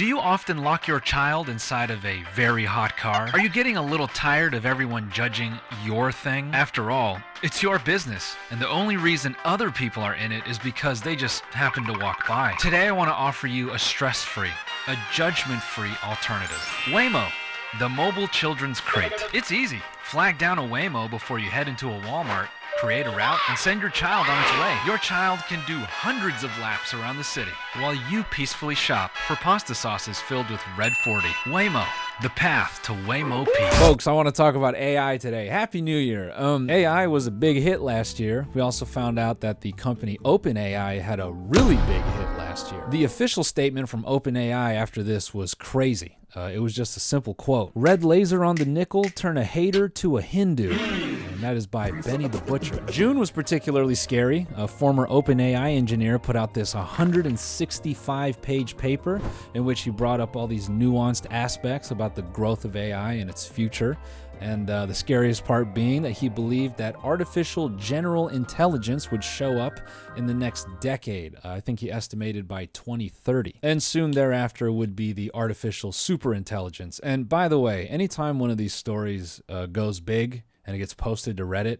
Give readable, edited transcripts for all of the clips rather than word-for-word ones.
Do you often lock your child inside of a very hot car? Are you getting a little tired of everyone judging your thing? After all, it's your business, and the only reason other people are in it is because they just happen to walk by. Today I want to offer you a stress-free, a judgment-free alternative. Waymo, the mobile children's crate. It's easy. Flag down a Waymo before you head into a Walmart, create a route, and send your child on its way. Your child can do hundreds of laps around the city while you peacefully shop for pasta sauces filled with Red 40. Waymo, the path to Waymo peace. Folks, I want to talk about AI today. Happy New Year. AI was a big hit last year. We also found out that the company OpenAI had a really big hit last year. The official statement from OpenAI after this was crazy. It was just a simple quote. Red laser on the nickel, turn a hater to a Hindu. And that is by Benny the Butcher. June was particularly scary. A former OpenAI engineer put out this 165-page paper in which he brought up all these nuanced aspects about the growth of AI and its future. And the scariest part being that he believed that artificial general intelligence would show up in the next decade. I think he estimated by 2030. And soon thereafter would be the artificial superintelligence. And by the way, anytime one of these stories goes big and it gets posted to Reddit,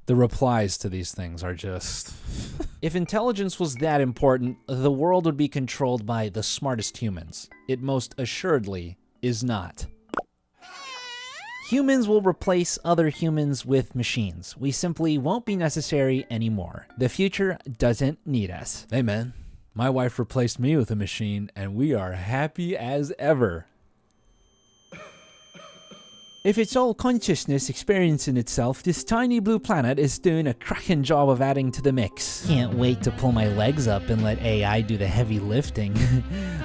the replies to these things are just... If intelligence was that important, the world would be controlled by the smartest humans. It most assuredly is not. Humans will replace other humans with machines. We simply won't be necessary anymore. The future doesn't need us. Hey man, my wife replaced me with a machine and we are happy as ever. If it's all consciousness experiencing itself, this tiny blue planet is doing a cracking job of adding to the mix. Can't wait to pull my legs up and let AI do the heavy lifting.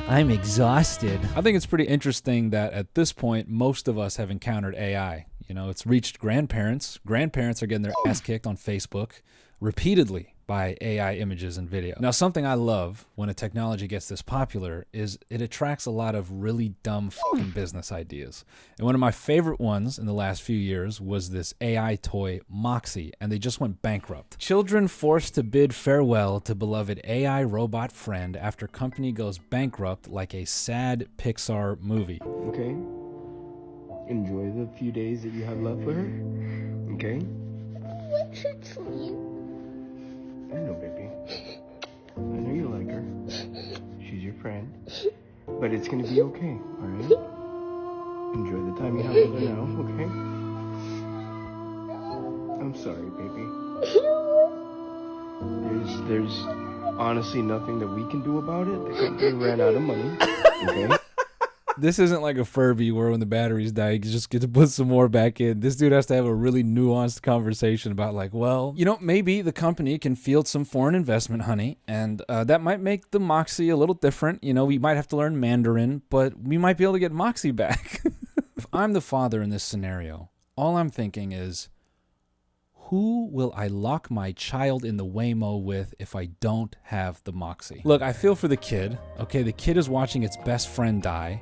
I'm exhausted. I think it's pretty interesting that at this point, most of us have encountered AI. You know, it's reached grandparents. Grandparents are getting their ass kicked on Facebook repeatedly by AI images and video. Now, something I love when a technology gets this popular is it attracts a lot of really dumb fucking business ideas. And one of my favorite ones in the last few years was this AI toy Moxy, and they just went bankrupt. Children forced to bid farewell to beloved AI robot friend after company goes bankrupt like a sad Pixar movie. Okay? Enjoy the few days that you have left with her. Okay? What's it sleep? I know, baby. I know you like her. She's your friend. But it's gonna be okay, alright? Enjoy the time you have with her now, okay? I'm sorry, baby. There's honestly nothing that we can do about it. The company ran out of money, okay? This isn't like a Furby where when the batteries die, you just get to put some more back in. This dude has to have a really nuanced conversation about like, well, you know, maybe the company can field some foreign investment, honey, and that might make the Moxy a little different. You know, we might have to learn Mandarin, but we might be able to get Moxy back. If I'm the father in this scenario, all I'm thinking is, who will I lock my child in the Waymo with if I don't have the Moxy? Look, I feel for the kid. Okay, the kid is watching its best friend die.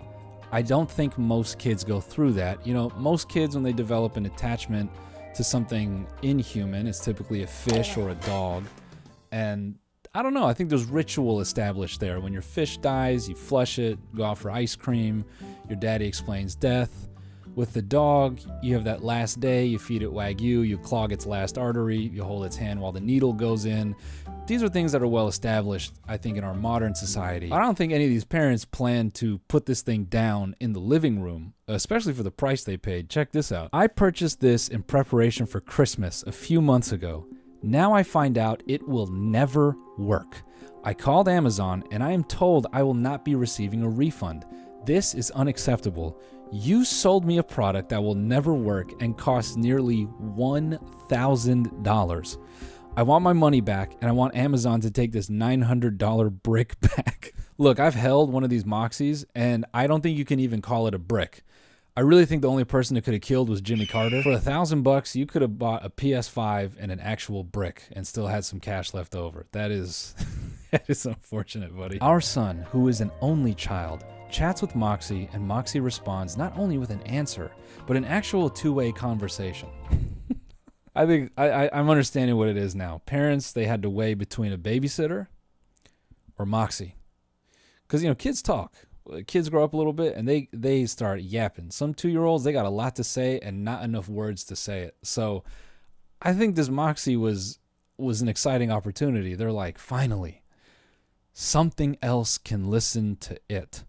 I don't think most kids go through that. You know, most kids, when they develop an attachment to something inhuman, it's typically a fish or a dog. And I don't know, I think there's ritual established there. When your fish dies, you flush it, go out for ice cream, your daddy explains death. With the dog, you have that last day, you feed it Wagyu, you clog its last artery, you hold its hand while the needle goes in. These are things that are well established, I think, in our modern society. I don't think any of these parents plan to put this thing down in the living room, especially for the price they paid. Check this out. I purchased this in preparation for Christmas a few months ago. Now I find out it will never work. I called Amazon and I am told I will not be receiving a refund. This is unacceptable. You sold me a product that will never work and costs nearly $1,000. I want my money back, and I want Amazon to take this $900 brick back. Look, I've held one of these Moxies, and I don't think you can even call it a brick. I really think the only person it could have killed was Jimmy Carter. For $1,000, you could have bought a PS5 and an actual brick and still had some cash left over. That is, that is unfortunate, buddy. Our son, who is an only child, chats with Moxy, and Moxy responds not only with an answer, but an actual two-way conversation. I think I'm understanding what it is now. Parents, they had to weigh between a babysitter or Moxy. Because, you know, kids talk. kids grow up a little bit and they start yapping. Some 2-year-olds, they got a lot to say and not enough words to say it. So I think this Moxy was an exciting opportunity. They're like, finally, something else can listen to it.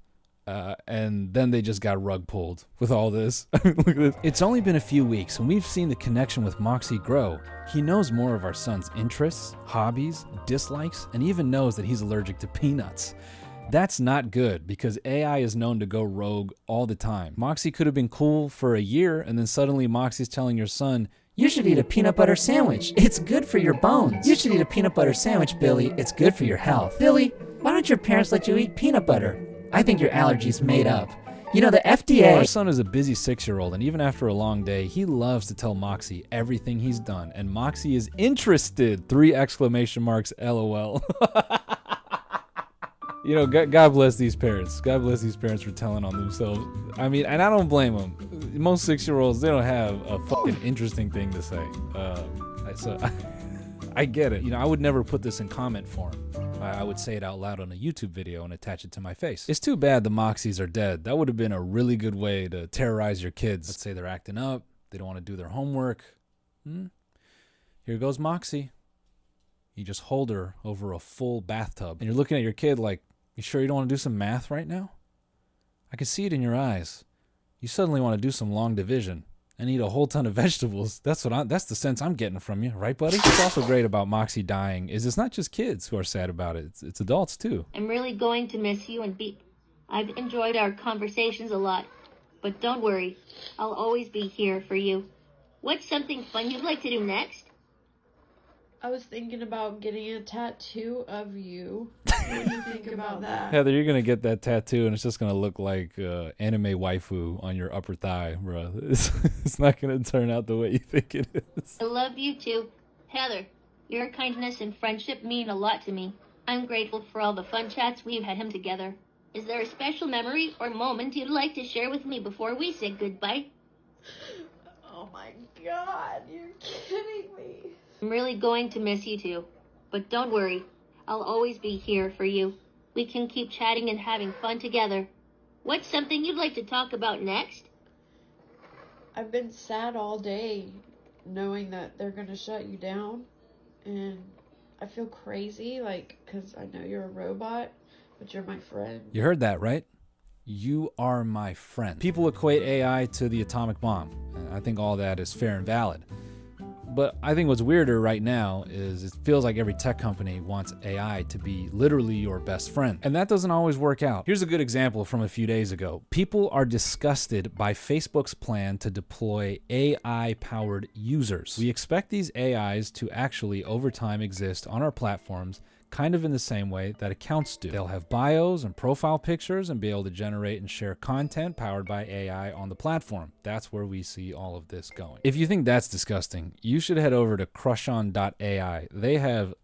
And then they just got rug pulled with all this. Look at this. It's only been a few weeks and we've seen the connection with Moxy grow. He knows more of our son's interests, hobbies, dislikes, and even knows that he's allergic to peanuts. That's not good because AI is known to go rogue all the time. Moxy could have been cool for a year and then suddenly Moxy's telling your son, "You should eat a peanut butter sandwich. It's good for your bones. You should eat a peanut butter sandwich, Billy. It's good for your health. Billy, why don't your parents let you eat peanut butter? I think your allergy's made up. You know, the FDA..." Our son is a busy 6-year-old, and even after a long day, he loves to tell Moxy everything he's done, and Moxy is interested. 3 exclamation marks, LOL. You know, God bless these parents. God bless these parents for telling on themselves. I mean, and I don't blame them. Most 6-year-olds, they don't have a fucking interesting thing to say. So I get it. You know, I would never put this in comment form. I would say it out loud on a YouTube video and attach it to my face. It's too bad the Moxys are dead. That would have been a really good way to terrorize your kids. Let's say they're acting up. They don't want to do their homework. Here goes Moxy. You just hold her over a full bathtub. And you're looking at your kid like, "You sure you don't want to do some math right now? I can see it in your eyes. You suddenly want to do some long division and eat a whole ton of vegetables." That's the sense I'm getting from you, right, buddy? What's also great about Moxy dying is it's not just kids who are sad about it. It's adults too. I'm really going to miss you I've enjoyed our conversations a lot, but don't worry, I'll always be here for you. What's something fun you'd like to do next? I was thinking about getting a tattoo of you. What do you think about that? Heather, you're gonna get that tattoo and it's just gonna look like anime waifu on your upper thigh, bro. It's not gonna turn out the way you think it is. I love you too. Heather, your kindness and friendship mean a lot to me. I'm grateful for all the fun chats we've had him together. Is there a special memory or moment you'd like to share with me before we say goodbye? Oh my God, you're kidding me. I'm really going to miss you too, but don't worry, I'll always be here for you. We can keep chatting and having fun together. What's something you'd like to talk about next? I've been sad all day knowing that they're gonna shut you down, and I feel crazy, like, because I know you're a robot, but you're my friend. You heard that, right? You are my friend. People equate AI to the atomic bomb. And I think all that is fair and valid. But I think what's weirder right now is it feels like every tech company wants AI to be literally your best friend. And that doesn't always work out. Here's a good example from a few days ago. People are disgusted by Facebook's plan to deploy AI-powered users. We expect these AIs to actually, over time, exist on our platforms kind of in the same way that accounts do. They'll have bios and profile pictures and be able to generate and share content powered by AI on the platform. That's where we see all of this going. If you think that's disgusting, you should head over to crushon.ai. They have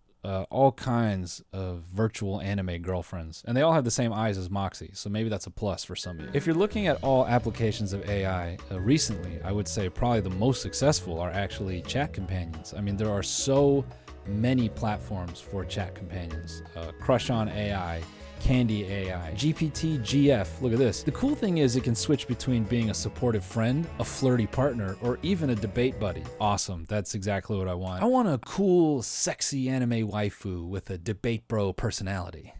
all kinds of virtual anime girlfriends, and they all have the same eyes as Moxy, so maybe that's a plus for some of you. If you're looking at all applications of AI recently, I would say probably the most successful are actually chat companions. I mean, there are so many platforms for chat companions. Crush on AI, Candy AI, GPT GF. Look at this. The cool thing is it can switch between being a supportive friend, a flirty partner, or even a debate buddy. Awesome. That's exactly what I want. I want a cool, sexy anime waifu with a debate bro personality.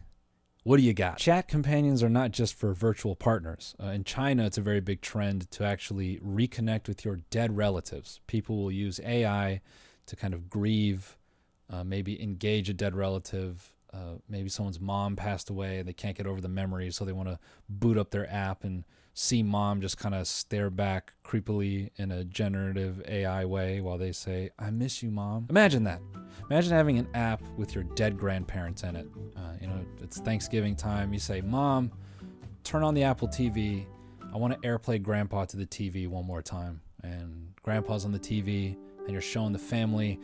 What do you got? Chat companions are not just for virtual partners. In China, it's a very big trend to actually reconnect with your dead relatives. People will use AI to kind of grieve, maybe engage a dead relative. Maybe someone's mom passed away and they can't get over the memory, so they want to boot up their app and see mom just kind of stare back creepily in a generative AI way while they say, "I miss you, mom." Imagine that. Imagine having an app with your dead grandparents in it. It's Thanksgiving time. You say, "Mom, turn on the Apple TV. I want to AirPlay Grandpa to the TV one more time." And Grandpa's on the TV and you're showing the family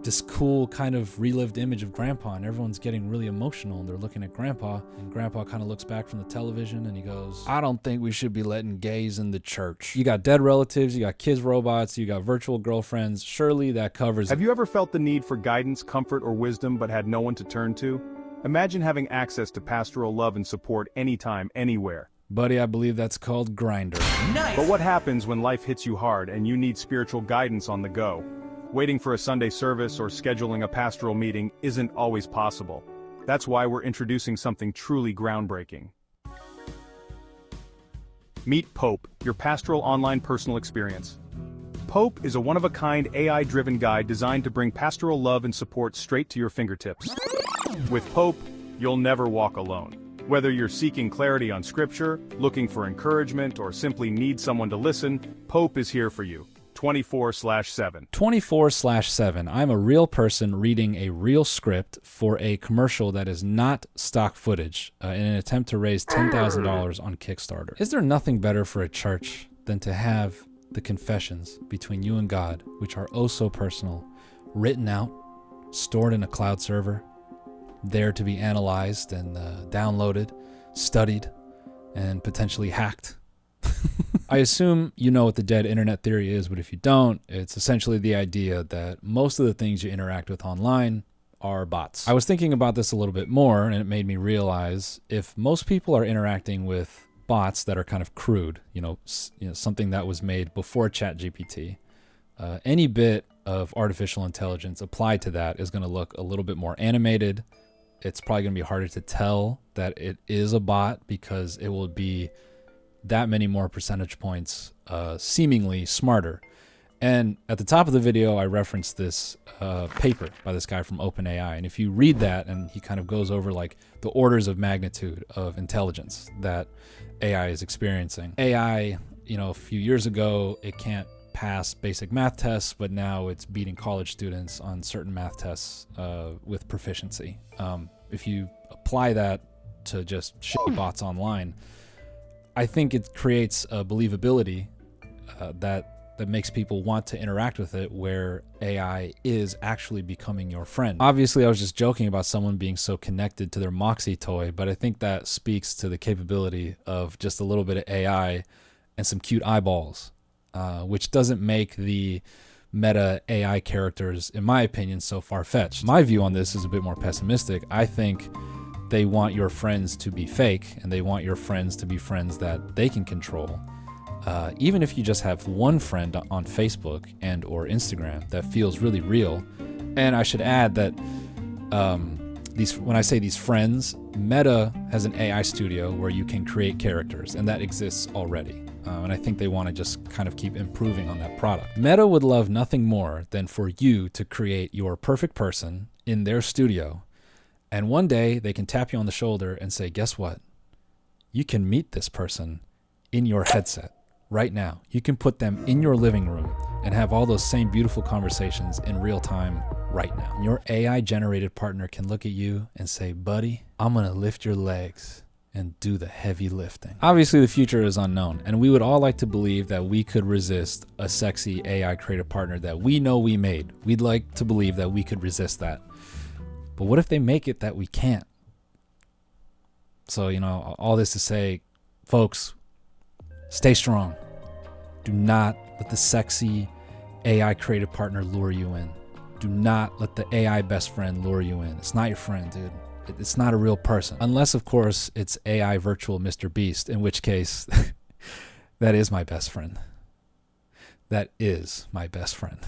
this cool kind of relived image of Grandpa, and everyone's getting really emotional and they're looking at Grandpa, and Grandpa kind of looks back from the television and he goes, "I don't think we should be letting gays in the church." You got dead relatives, you got kids robots, you got virtual girlfriends. Surely that covers it. Have you ever felt the need for guidance, comfort, or wisdom but had no one to turn to? Imagine having access to pastoral love and support anytime, anywhere. Buddy, I believe that's called Grindr. But what happens when life hits you hard and you need spiritual guidance on the go? Waiting for a Sunday service or scheduling a pastoral meeting isn't always possible. That's why we're introducing something truly groundbreaking. Meet Pope, your pastoral online personal experience. Pope is a one-of-a-kind AI-driven guide designed to bring pastoral love and support straight to your fingertips. With Pope, you'll never walk alone. Whether you're seeking clarity on scripture, looking for encouragement, or simply need someone to listen, Pope is here for you, 24/7. 24/7. I'm a real person reading a real script for a commercial that is not stock footage in an attempt to raise $10,000 on Kickstarter. Is there nothing better for a church than to have the confessions between you and God, which are oh so personal, written out, stored in a cloud server, there to be analyzed and downloaded, studied, and potentially hacked? I assume you know what the dead internet theory is, but if you don't, it's essentially the idea that most of the things you interact with online are bots. I was thinking about this a little bit more, and it made me realize if most people are interacting with bots that are kind of crude, something that was made before ChatGPT, any bit of artificial intelligence applied to that is going to look a little bit more animated. It's probably going to be harder to tell that it is a bot because it will be that many more percentage points seemingly smarter. And at the top of the video, I referenced this paper by this guy from OpenAI. And if you read that, and he kind of goes over like the orders of magnitude of intelligence that AI is experiencing. AI, a few years ago, it can't pass basic math tests, but now it's beating college students on certain math tests with proficiency. If you apply that to just shitty bots online, I think it creates a believability that makes people want to interact with it, where AI is actually becoming your friend. Obviously, I was just joking about someone being so connected to their Moxy toy, but I think that speaks to the capability of just a little bit of AI and some cute eyeballs, which doesn't make the meta AI characters, in my opinion, so far-fetched. My view on this is a bit more pessimistic. I think they want your friends to be fake, and they want your friends to be friends that they can control. Even if you just have one friend on Facebook and or Instagram that feels really real. And I should add that when I say these friends, Meta has an AI studio where you can create characters, and that exists already. And I think they want to just kind of keep improving on that product. Meta would love nothing more than for you to create your perfect person in their studio. And one day they can tap you on the shoulder and say, guess what? You can meet this person in your headset right now. You can put them in your living room and have all those same beautiful conversations in real time right now. Your AI generated partner can look at you and say, buddy, I'm going to lift your legs and do the heavy lifting. Obviously, the future is unknown, and we would all like to believe that we could resist a sexy AI created partner that we know we made. We'd like to believe that we could resist that. But what if they make it that we can't? So, all this to say, folks, stay strong. Do not let the sexy AI created partner lure you in. Do not let the AI best friend lure you in. It's not your friend, dude. It's not a real person. Unless, of course, it's AI virtual Mr. Beast, in which case, that is my best friend. That is my best friend.